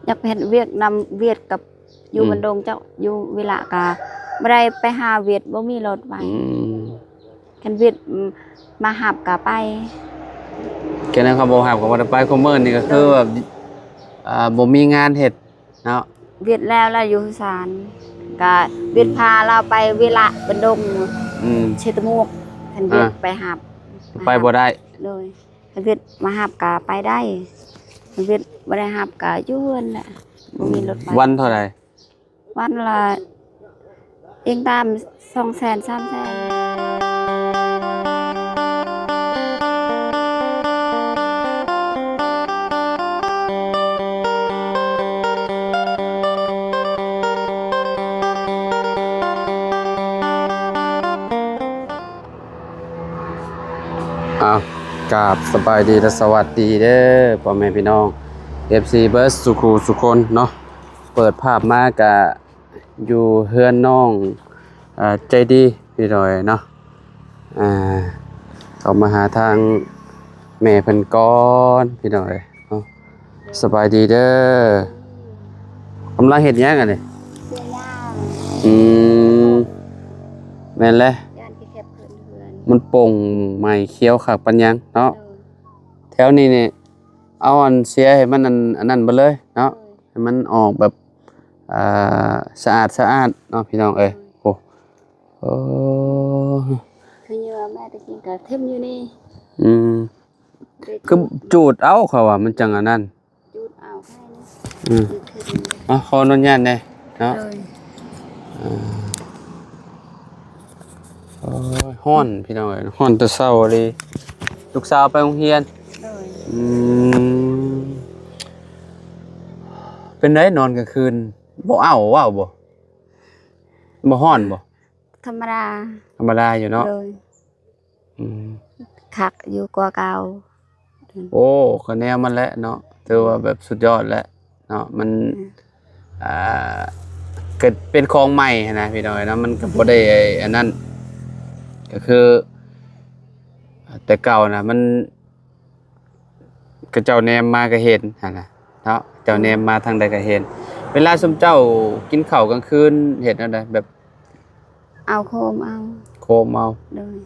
อยากไปเฮ็ดเวียกนำเวียดกับอยู่บันดงเจ้าอยู่เวลากะบ่ได้ไปหาเวียดบ่มีรถไปกันเวียดมาหับกะไปแค่นั้นเขาบ่หับก็บ่ได้ไปคอมเมอร์นี่ก็คือแบบบ่มีงานเฮ็ดเนาะเวียดแล้วอยู่ศาลก็เวียดพาเราไปเวลาบันดงเชตมุกกันเวียดไปหับไปบ่ได้เลยกันเวียดมาหับกะไปได้กันเวียดบ่ได้หับกะอยู่เฮือนแหละบ่มีรถไปวันเท่าไหร่วันละเองตาม200,000 300,000กราบสบายดีและสวัสดีเด้อพ่อแม่พี่น้อง FC เบิร์สสุขูสุคนเนาะเปิดภาพมากะอยู่เฮือนน้องใจดีพี่น้อยเนาะเขามาหาทางแม่เพิ่นก่อนพี่น้อยเนาะสบายดีเด้อกำลังเฮ็ดหยังกันนี่แม่นแล้วมันป่งใหม่เคี้ยวคักปัญญังเนาะแถวนี้นี่เอาอันเสียให้มันอันนั้นไปเลยเนาะให้มันออกแบบสะอาดเนาะพี่น้องเอ้ยโอ้คือเยอะแม่ตะกี้ก็เทมอยู่นี่คือจูดเอาเขาว่ามันจังอันนั้นจูดเอาให้นะขออนุญาตได้เนาะฮ้อนพี่น้องเอ้ยฮ้อนแต่เช้าเลยลูกสาวไปโรงเรียนเป็นไดนอนกลางคืนบ่ว้าวบ่ฮ้อนบ่ธรรมดาอยู่เนาะคักอยู่กว่าเก่าโอ้คะแนนมันแล้วเนาะถือว่าแบบสุดยอดแล้วเนาะมันเกิดเป็นของใหม่นะพี่น้องนะมันก็บ่ได้อันนั้นก็คือแต่เก่านะมันก็เจ้าแนมมาก็เห็นนะเนาะเจ้าแนมมาทางใดก็เห็นเวลาสมเจ้ากินข้าวกลางคืนเห็นอะไรแบบเอาโคมเอาเลย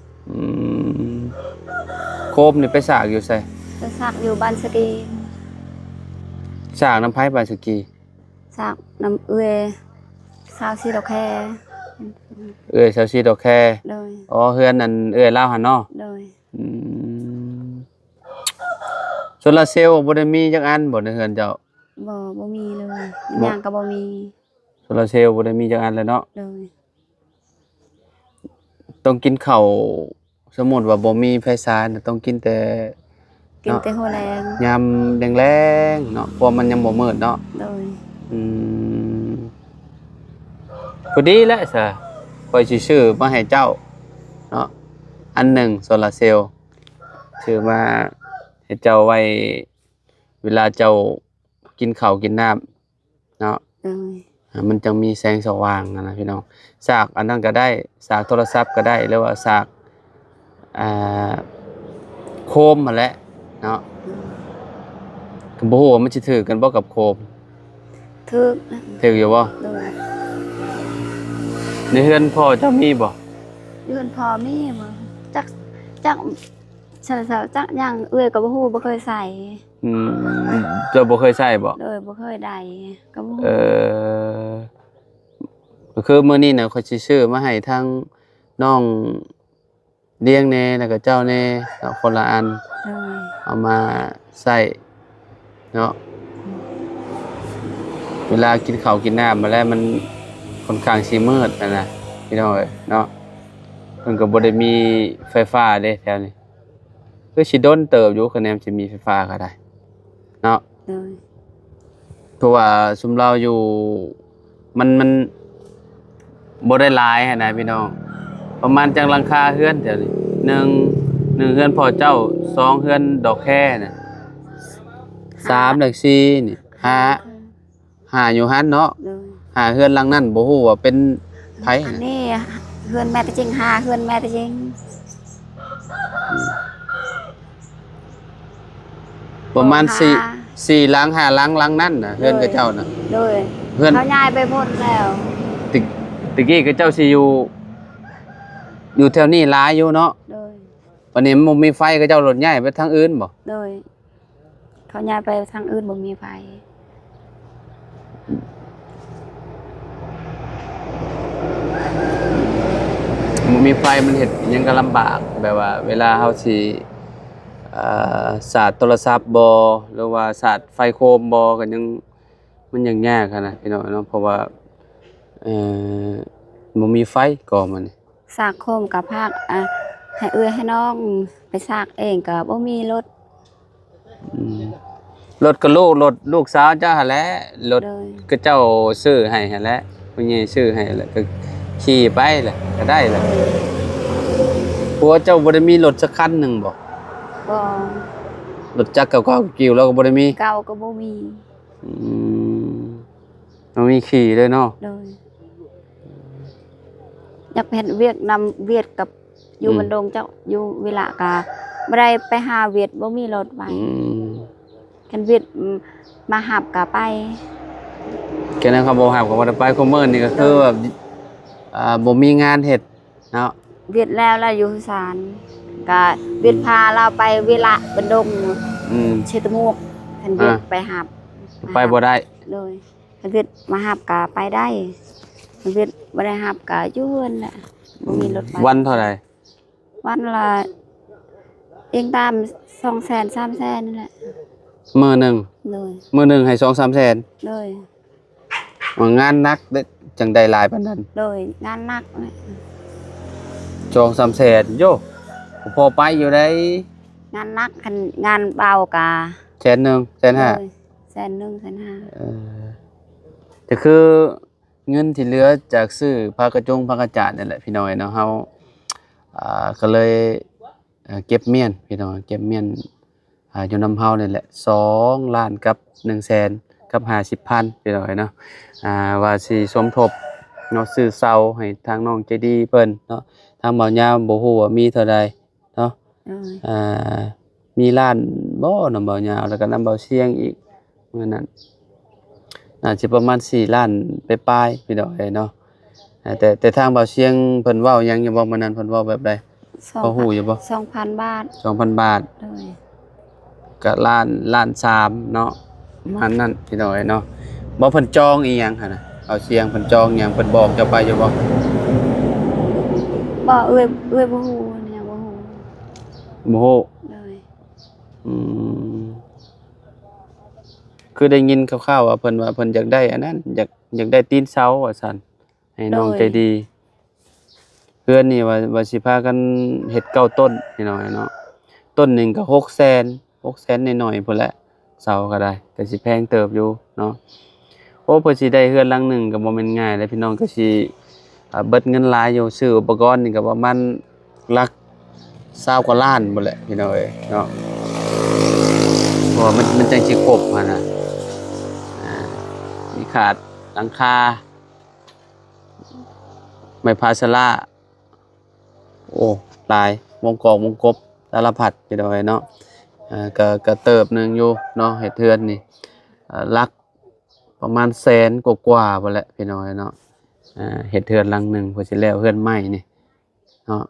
โคมนี่ไปสากอยู่ไสไปสากอยู่บ้านสกีสากน้ำไผ่บ้านสกีสากน้ำซาวซีดอกแคซาวซีดอกแคอ๋อเฮือนนั่นลาวหั่นเนาะโซลาร์เซลล์บ่ได้มีจักอันบ่ในเฮือนเจ้าบ่มีเลยย่างก็บ่มีโซลาร์เซลล์บ่ได้มีจักอันเลยเนาะต้องกินข้าวสมมุติว่าบ่มีไฟฟ้าต้องกินแต่หัวแรงยามแรงๆเนาะเพราะมันยังบ่มืดเนาะพอดีแล้วซะค่อยสิซื้อมาให้เจ้าเนาะอันหนึ่งโซลาร์เซลล์ซื้อมาให้เจ้าไว้เวลาเจ้ากินข้าวกินน้ำเนาะมันจะมีแสงสว่างนะพี่น้องสากอันนั้นก็ได้สากโทรศัพท์ก็ได้หรือว่าสากโคมมาแล้วเนาะก็บ่ฮู้ว่ามันสิถือกันบ่กับโคมถืออยู่บ่ในเฮือนพ่อเจ้ามีบ่เฮือนพ่อมีบ่จักจักอย่างก็บ่ฮู้บ่เคยใส่เจ้าบ่เคยใส่บ่บ่เคยได้ก็บ่ก็คือมื้อนี้น่ะข้อยสิซื้อมาให้ทางน้องเลี้ยงแน่แล้วก็เจ้าแน่คนละอันเอามาใส่เนาะเวลากินข้าวกินน้ำมาแล้วมันค่อนข้างสิมืดนะพี่น้องเอ้ยเนาะมันก็บ่ได้มีไฟฟ้าเด้แถวนี้คือสิโดนเติบอยู่คะแนนสิมีไฟฟ้าก็ได้เนาะเพราะว่าซุมเราอยู่มันบ่ได้หลายนะพี่น้องประมาณจังหลังคาเฮือนแถวนี้1เฮือนพ่อเจ้า2เฮือนดอกแค่น่ะ3ดอก4นี่5อยู่หั่นเนาะ5เฮือนหลังนั้นบ่ฮู้ว่าเป็นไผอันนี้เฮือนแม่ตะจริง5เฮือนแม่ตะจริงประมาณ 4หลัง5หลังหลังนั่นน่ะเฮือนกับเจ้าน่ะ โดย เฮือน เขาย้ายไปหมดแล้ว ตะกี้กับเจ้าสิอยู่แถวนี้หลายอยู่เนาะ โดย วันนี้มันบ่มีไฟกับเจ้ารถย้ายไปทางอื่นบ่ โดยเขาย้ายไปทางอื่นบ่มีไฟ บ่มีไฟมันเฮ็ดหยังก็ลำบากแบบว่า เวลาเฮาสิสาดโทรศัพท์บ่หรือว่าสาดไฟโคมบ่ก็ยังมันยังยากหั้นน่ะพี่น้องเนาะเพราะว่าเอ่อบ่มีไฟก่อมันนี่ ซากโคมกับภาคให้เอื้อให้น้องไปซากเองก็บ่มีรถ รถก็ลูกสาวเจ้าหั่นแหละรถ เลย ก็เจ้าซื้อให้หั่นแหละผู้ใหญ่ซื้อให้แหละก็ขี่ไปแหละก็ได้แหละเพราะว่าเจ้าบ่ได้มีรถสักคันหนึงบ่ บ่ รถจักรเก่าๆกิ้วแล้วก็บ่ได้มี เก่าก็บ่มี อืมบ่มีขี่เลยเนาะ เลยอยากไปเฮ็ดเวียกนำเวียดกับอยู่บันดงเจ้าอยู่เวลากะบ่ได้ไปหาเวียดบ่มีรถไป อืม คันเวียดมาหับกะไป แค่นั้นเขาบ่ฮับก็บ่ได้ไปคุมื้อนี่ก็คือแบบบ่มีงานเฮ็ดเนาะ เวียดแล้วอยู่ศาลกะเวียดพาเราไปเวลาบันดง อืม เชตมูกคันเวียดไปหับ ไปบ่ได้ เลยคันเวียดมาหับกะไปได้คันเวียดบ่ได้หับกะอยู่เฮือนแหละบ่มีรถไป วันเท่าไหร่ วันละเองตาม200,000 300,000นั่นแหละ มื้อหนึง เลย มื้อหนึงให้ 2-3 แสน เลย งานหนักเด้จังได้หลายปานนั้น เลยงานหนักเลย 2-3 แสนโยพอไปอยู่ได้ งานหนักคันงานเบากะ แสนหนึงแสนห้า เลย100,000 150,000 ก็คือเงินที่เหลือจากซื้อผ้ากระจงผ้ากระจาดนั่นแหละพี่น้อยเนาะเฮาก็เลยเก็บเมียนพี่น้องเก็บเมียนอยู่นำเฮานี่แหละ2ล้านกับ100,000กับ50,000พี่น้อยเนาะว่าสิสมทบเนาะซื้อเสาให้ทางน้องใจดีเพิ่นเนาะทางบ่าวยามบ่ฮู้ว่ามีเท่าใดเนาะ มีร้านบ่นำเบาหยาวแล้วก็นำเบาเสียงอีกเมื่อนั้นน่าสิประมาณ4ล้านปลายๆพี่น้องเอ้ยเนาะแต่ทางเบาเสียงเพิ่นเว้าหยังอยู่บ่มื้อนั้นเพิ่นเว้าแบบใดพอฮู้อยู่บ่ 2,000 บาท 2,000 บาท เลย ก็ล้าน3เนาะอันนั้นพี่น้องเอ้ยเนาะบ่เพิ่นจองอีหยังหั่นน่ะเอาเสียงเพิ่นจองหยังเพิ่นบอกเจ้าไปอยู่บ่ บ่เอ้ยบ่ฮู้เนี่ยบ่ฮู้ บ่ฮู้ เลย อืมคือได้ยินคร่าวๆว่าเพิ่นอยากได้อันนั้นอยากได้ตีนเสาว่าซั่นให้น้องใจดีเพื่อนนี่ว่าสิพากันเฮ็ด9ต้นพี่น้อยเนาะต้นหนึงก็600,000น้อยๆพุ่นแหละเสาก็ได้ก็สิแพงเติบอยู่เนาะโอ้เพิ่นสิได้เฮือนหลังหนึงก็บ่แม่นง่ายเลยพี่น้องก็สิเบิดเงินหลายอยู่ซื้ออุปกรณ์นี่ก็ประมาณหลัก20กว่าล้านพุ่นแหละพี่น้อยเนาะเพราะว่ามันจังสิครบหั่นน่ะมีขาดหลังคาไม้พาสลาโอ้หลายวงกอกวงกบสารพัดพี่น้อยเนาะก็เติบหนึงอยู่เนาะเฮ็ดเทือนนี่หลักประมาณแสนกว่าๆพุ่นแหละพี่น้อยเนาะเฮ็ดเทือนหลังหนึงเพื่อสิแล้วเฮือนใหม่นี่เนาะ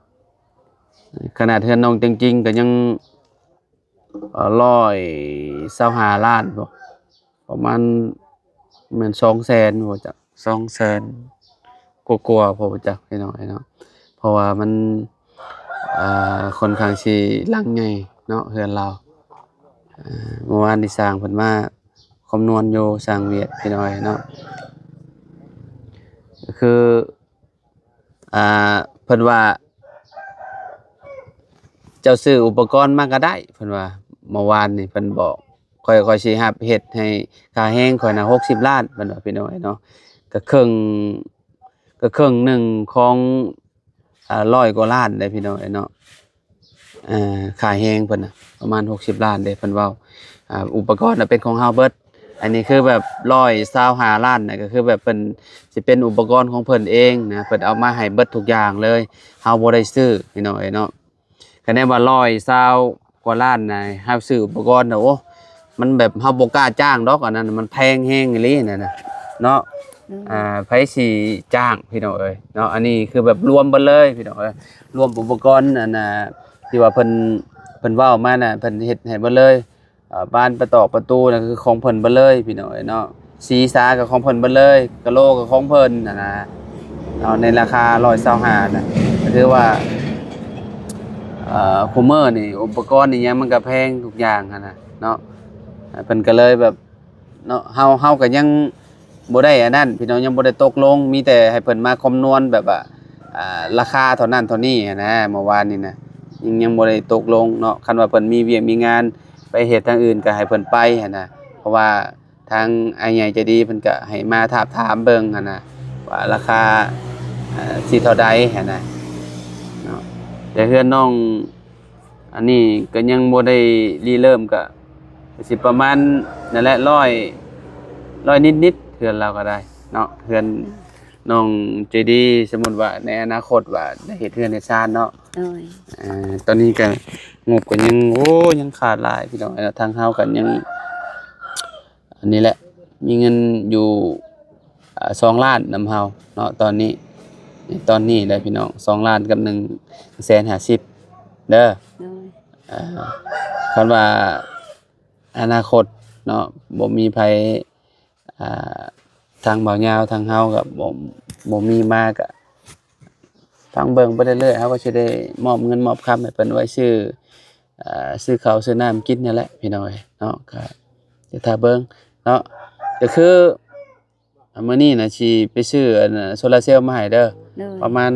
ขนาดเฮือนน้องจริงๆก็ยัง125ล้านบ่ประมาณเหมือน200,000บ่จัก200,000กว่าๆพอบ่จักพี่น้อยเนาะเพราะว่ามันค่อนข้างสิหลังใหญ่เนาะเฮือนเราเมื่อวานนี่สร้างเพิ่นมาคำนวณอยู่สร้างเวียดพี่น้อยเนาะก็คือเพิ่นว่าเจ้าซื้ออุปกรณ์มาก็ได้เพิ่นว่าเมื่อวานนี่เพิ่นบอกค่อยสิรับเฮ็ดให้ค่าแรงข่อยน่ะ60ล้านเพิ่นว่าพี่น้อยเนาะก็ครึ่งหนึงของ100กว่าล้านได้พี่น้อยเนาะค่าแรงเพิ่นน่ะประมาณ60ล้านเด้เพิ่นเว้าอุปกรณ์น่ะเป็นของเฮาเบิดอันนี้คือแบบ125ล้านน่ะก็คือแบบเพิ่นสิเป็นอุปกรณ์ของเพิ่นเองนะเพิ่นเอามาให้เบิดทุกอย่างเลยเฮาบ่ได้ซื้อพี่น้อยเนาะคะแนนว่า120กว่าล้านน่ะเฮาซื้ออุปกรณ์น่ะโอ้ มันแบบเฮาบ่กล้าจ้างดอกอันนั้นมันแพงแฮงอีหลีนั่นน่ะเนาะไผสิจ้างพี่น้องเอ้ยเนาะอันนี้คือแบบรวมเบิดเลยพี่น้องเอ้ยรวมอุปกรณ์อันน่ะที่ว่าเพิ่นเว้ามาน่ะเพิ่นเฮ็ดให้เบิดเลยบ้านประตอกประตูน่ะคือของเพิ่นเบิดเลยพี่น้องเอ้ยเนาะสีสาก็ของเพิ่นเบิดเลยกะโหลก็ของเพิ่นน่ะนะเอาในราคา125น่ะก็คือว่าคูเมอร์นี่อุปกรณ์นี่ยังมันก็แพงทุกอย่างหั่นน่ะเนาะเพิ่นก็เลยแบบเนาะเฮาก็ยังบ่ได้อันนั้นพี่น้องยังบ่ได้ตกลงมีแต่ให้เพิ่นมาคำนวณแบบว่าราคาเท่านั้นเท่านี้หั้นนะเมื่อวานนี้นะยังบ่ได้ตกลงเนาะคันว่าเพิ่นมีเวียกมีงานไปเฮ็ดทางอื่นก็ให้เพิ่นไปหั้นนะเพราะว่าทางอ้ายใหญ่ใจดีเพิ่นก็ให้มาถามเบิ่งหั้นนะว่าราคาสิเท่าใดหั้นนะเนาะแต่เฮือนน้องอันนี้ก็ยังบ่ได้ริเริ่มก็สิประมาณนั่นแหละ100นิดๆเฮือนเราก็ได้เนาะเฮือนน้องใจดีสมมุติว่าในอนาคตว่าได้เฮ็ดเฮือนเฮ็ดซ่านเนาะตอนนี้ก็งบก็ยังยังขาดหลายพี่น้องทางเฮาก็ยังอันนี้แหละมีเงินอยู่2ล้านนำเฮาเนาะตอนนี้ได้พี่น้อง2ล้านกับ150,000เด้อคันว่าอนาคตเนาะบ่มีไผทางเบายาวทางเฮาก็บ่มีมาก็ฟังเบิ่งไปเรื่อยๆเฮาก็สิได้มอบเงินมอบคำให้เพิ่นไว้ซื้อข้าวซื้อน้ำกินนี่แหละพี่น้อยเนาะก็จะถ้าเบิ่งเนาะก็คือมื้อนี้น่ะสิไปซื้ออันโซลาร์เซลล์มาให้เด้อประมาณ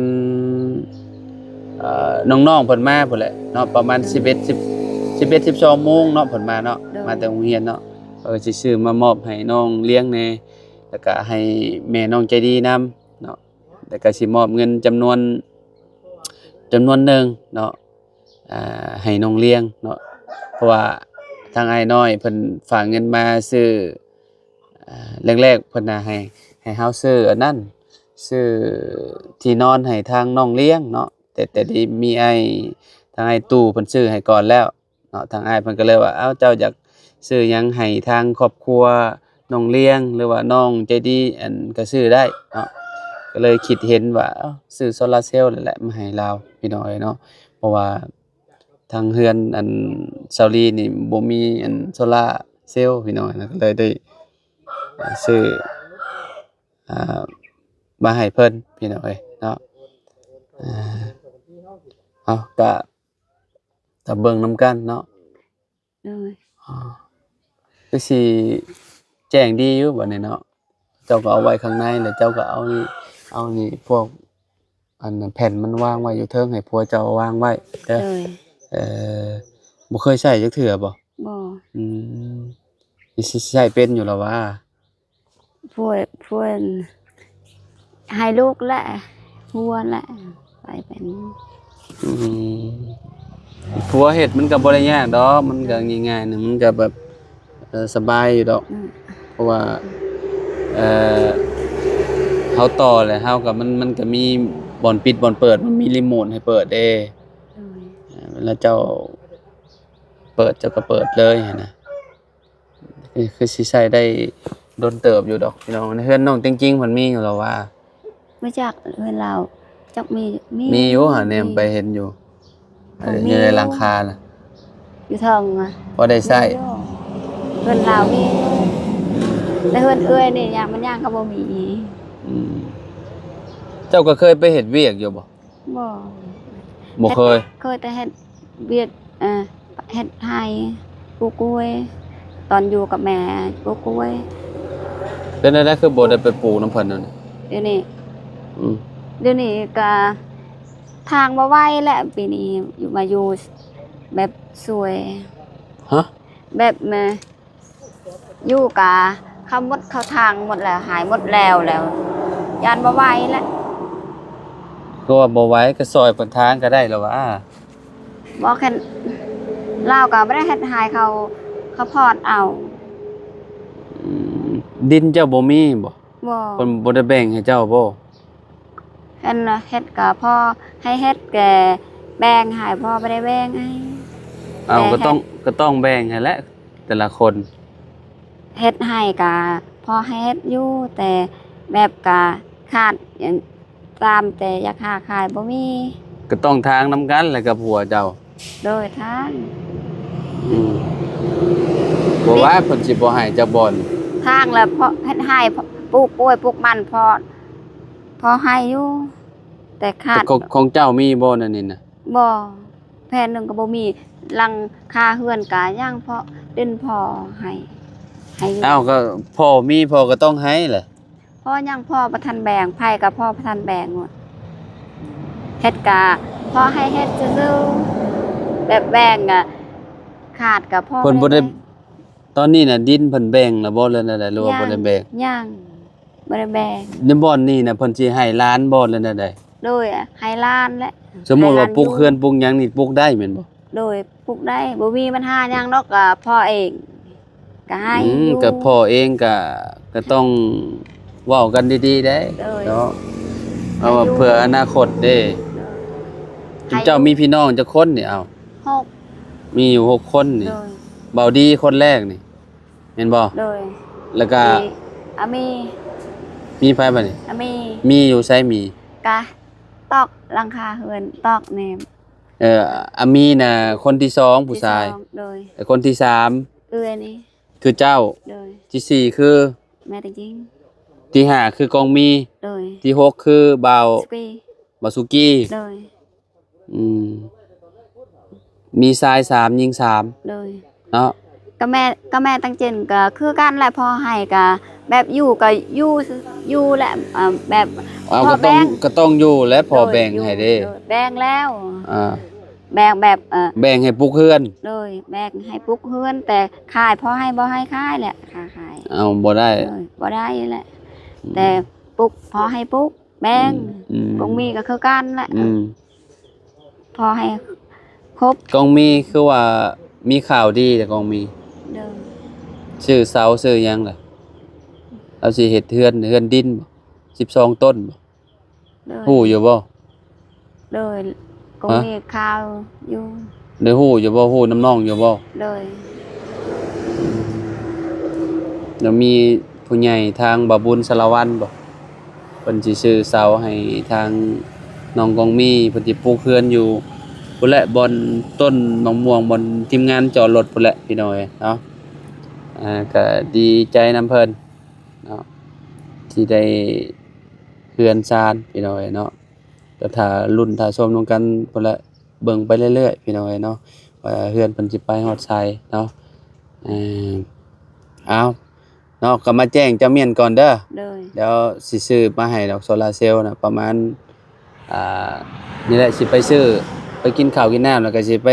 น้องๆเพิ่นมาพุ่นแหละเนาะประมาณ11 12โมงเนาะเพิ่นมาเนาะมาแต่โรงเรียนเนาะสิซื้อมามอบให้น้องเลี้ยงแหน่แล้วก็ให้แม่น้องใจดีนำเนาะแล้วก็สิมอบเงินจำนวนหนึ่งเนาะให้น้องเลี้ยงเนาะเพราะว่าทางอ้ายน้อยเพิ่นฝากเงินมาซื้อแรกๆเพิ่นน่ะให้เฮาซื้ออันนั้นซื้อที่นอนให้ทางน้องเลี้ยงเนาะแต่ที่มีทางอ้ายตู้เพิ่นซื้อให้ก่อนแล้วเนาะทางอ้ายเพิ่นก็เลยว่าเอ้าเจ้าอยากซื้อหยังให้ทางครอบครัวน้องเลี้ยงหรือว่าน้องใจดีอันก็ซื้อได้เนาะก็เลยคิดเห็นว่าเอ้าซื้อโซลาร์เซลล์นั่นแหละมาให้เราพี่น้อยเนาะเพราะว่าทางเฮือนอันเซาลีนี่บ่มีอันโซลาร์เซลล์พี่น้อยนะก็เลยได้ซื้อมาให้เพิ่นพี่น้อยเนาะเอาก็ถ้าเบิ่งนำกันเนาะคือสิแจ้งดีอยู่บัดนี้เนาะเจ้าก็เอาไว้ข้างในแล้วเจ้าก็เอานี่พวกอันแผ่นมันวางไว้อยู่เทิงให้ผัวเจ้าวางไว้เด้อบ่เคยใช้จักเทื่อบ่อืมสิใช้เป็นอยู่แล้วว่าพวกให้ลูกแหละผัวแหละไปเป็นผัวเฮ็ดมันก็บ่ได้ยากดอกมันก็ง่ายๆนึงมันก็แบบสบายอยู่ดอกเพราะว่าเฮาต่อแหละเฮาก็มันก็มีบ่อนปิดบ่อนเปิดมันมีรีโมทให้เปิดเด้เวลาเจ้าเปิดเจ้าก็เปิดเลยนะคือสิใช้ได้โดนเติบอยู่ดอกพี่น้องเฮือนน้องจริงๆเพิ่นมีอยู่แล้วว่าบ่จักเฮือนเราจักมีอยู่หาแนมไปเห็นอยู่อยู่ในหลังคาน่ะอยู่เทิงบ่ได้ใช้เฮือนเรามีแต่เฮือนเอื้อยนี่ย่างมันย่างก็บ่มีเจ้าก็เคยไปเฮ็ดเวียกอยู่บ่บ่เคยแต่เฮ็ดเวียกเฮ็ดไร่ปลูกกล้วยตอนอยู่กับแม่ปลูกกล้วยเป็นได้คือบ่ได้ไปปลูกน้ำเพิ่นนั่นเดี๋ยวนี้ก็ทางบ่ไหวแล้วปีนี้อยู่แบบสวยฮะแบบอยู่กะคำหมดเข้าทางหมดแล้วหายหมดแล้วยานบ่ไหวแล้วก็ว่าบ่ไหวก็ซอยเพิ่นทางก็ได้แล้วว่าบ่แค่ลาวก็บ่ได้เฮ็ดหายเขาพอดเอาดินเจ้าบ่มีบ่เพิ่นบ่ได้แบ่งให้เจ้าบ่เฮ็ดก็พอให้เฮ็ดแก่แบ่งให้พ่อบ่ได้แบ่งให้ก็ต้องแบ่งให้แหละ แต่ละคน เฮ็ดให้ก็พอเฮ็ดอยู่แต่แบบก็ขาดอย่างตามแต่อยากหาขายบ่มี ก็ต้องทางนํกันแล้วกับผัวเจ้า โดยทาง อืมบ่ว่าเพิ่นสิบ่ให้เจ้าบ่อน ทางแล้วพอเฮ็ดให้ปลูกกล้วยปลูกมันพอให้อยู่แต่ขา แต่ ด ของเจ้ามีบ่นั่นนี่น่ะ บ่แผ่นหนึงก็บ่มีหลังคาเฮือนก็ยังพอเดินพอให้อยู่ อ้าวก็พ่อมีพ่อก็ต้องให้แหละ พ่อยังพ่อประทันแบ่งไผกับพ่อประทันแบ่งหมดเฮ็ดกะพ่อให้เฮ็ดซื่อๆแบบแบ่งอ่ะขาดกับพ่อ เพิ่นบ่ได้ แบ่ง ตอนนี้น่ะดินเพิ่นแบ่งแล้วบ่แล้วนั่นแหละหรือว่าบ่ได้แบ่ง ยังบ่ได้แบ่ง ในบ่อนนี่น่ะเพิ่นสิให้ล้านบ่แล้วนั่นใด โดยให้ล้านและ สมมุติว่า ให้ล้น ปลูก ยู่ เฮือนปลูกหยังนี่ปลูกได้แม่นบ่ โดยปลูกได้บ่มีปัญหาหยังดอกก็พ่อเองก็ให้อยู่ ก็พ่อเองก็ต้องเว้ากันดีๆได้ เออ เนาะเอาว่าเพื่ออนาคตเด้ ให้ เจ้ามีพี่น้องจักคนนี่เอา หก มีอยู่6คนนี่ โดย เบาดีคนแรกนี่แม่นบ่ โดย แล้วก็ อามี มีไผบ่นี่ อามี มีอยู่ไสมี กะตอกหลังคาเฮือนตอกแหนม อามีน่ะคนที่สองผู้ชาย ที่สองโดย แต่คนที่สาม เอื้อนี่ คือเจ้า โดย ที่สี่คือ แม่ตะจริง ที่ห้าคือกองมี โดย ที่หกคือบ่าว สปี บาวสุกี้ โดย อืมมีชาย3หญิง3 โดย เนาะ ก็แม่ตั้งเจนก็คือกันแหละพอให้ก็แบบอยู่ก็อยู่แหละแบบ เอา พอ ก็ต้องอยู่และพอ โดย แบ่งให้เด้ โดยแบ่งแล้ว อ่า แบ่งแบบ แบ่งให้ปลูกเฮือน โดยแบ่งให้ปลุกเฮือนแต่ขายพอให้บ่ให้ขายแหละค่าขาย เอาบ่ได้ โดยบ่ได้แหละ แต่ปลุกพอให้ปลุกแบ่ง อืม กงมีก็คือกันแหละ อืม พอให้ครบ กองมีคือว่ามีข่าวดีแต่กองมี เด้อ ชื่อเสาชื่อหยังล่ะเอาสิเฮ็ดเฮือนดินบ่12ต้นบ่ เด้อ ฮู้อยู่บ่ เด้อกงมีข้าวอยู่ ได้ฮู้อยู่บ่ฮู้น้ำน้องอยู่บ่ เด้อ แล้วมีผู้ใหญ่ทางบาบุญสารวันบ่เพิ่นสิซื้อเสาให้ทางน้องกองมีเพิ่นสิปลูกเฮือนอยู่พุ่นแหละบอนต้นมะม่วงบอนทีมงานจอดรถพุ่นแหละพี่น้อยเนาะก็ดีใจนํเพิ่นเนาะที่ได้เฮือนซานพี่น้อยเนาะก็ถ้ารุ่นถ้าชมนำกันพุ่นแหละเบิ่งไปเรื่อยๆพี่น้อยเนาะว่าเฮือนเพิ่นสิไปฮอดไสเนาะเอาเนาะก็มาแจ้งเจ้าเมียนก่อนเด้อ เด้อ เดี๋ยวสิซื้อมาให้ดอกโซลาร์เซลล์น่ะประมาณนี่แหละสิไปซื้อไปกินข้าวกินน้ำแล้วก็สิไป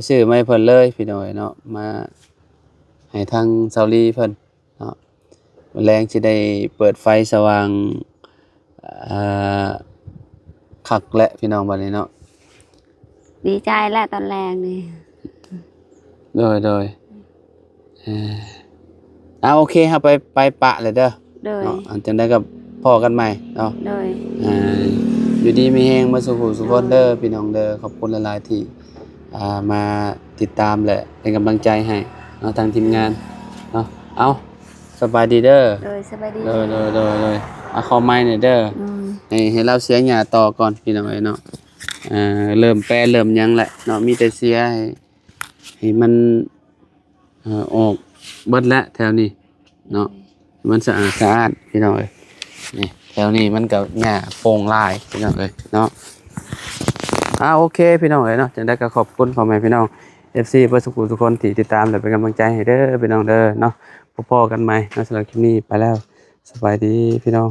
ซื้อมาให้เพิ่นเลยพี่น้อยเนาะมาให้ทางเซาลีเพิ่นเนาะมื้อแลงสิได้เปิดไฟสว่างคักและพี่น้องบัดนี้เนาะ ดีใจแหละตอนแรกนี่ โดยโอเคครับไปปะเลยเด้อ เด้อ เนาะอันจังได้กับพ่อกันใหม่เนาะ เด้อ อยู่ดีมีแฮงมาสุขสุขคนเด้อพี่น้องเด้อขอบคุณหลายๆที่มาติดตามและเป็นกำลังใจให้เนาะทางทีมงานเนาะเอาสบายดีเด้อ เด้อสบายดี เลยขอไม้หน่อยเด้อ อืม ให้เราเสียหญ้าต่อก่อนพี่น้องเอ้ยเนาะเริ่มแปรเริ่มหยังแหละเนาะมีแต่เสียให้มันออกเบิดแล้วแถวนี้เนาะมันสะอาดพี่น้องเอ้ยนี่แถวนี้มันก็หญ้าโป่งลายพี่น้องเอ้ยเนาะโอเคพี่น้องเอ้ยเนาะจังได้ก็ขอบคุณพ่อแม่พี่น้อง FC เพื่อทุกคนที่ติดตามและเป็นกำลังใจให้เด้อพี่น้องเด้อเนาะพบกันใหม่เนาะสำหรับคลิปนี้ไปแล้วสบายดีพี่น้อง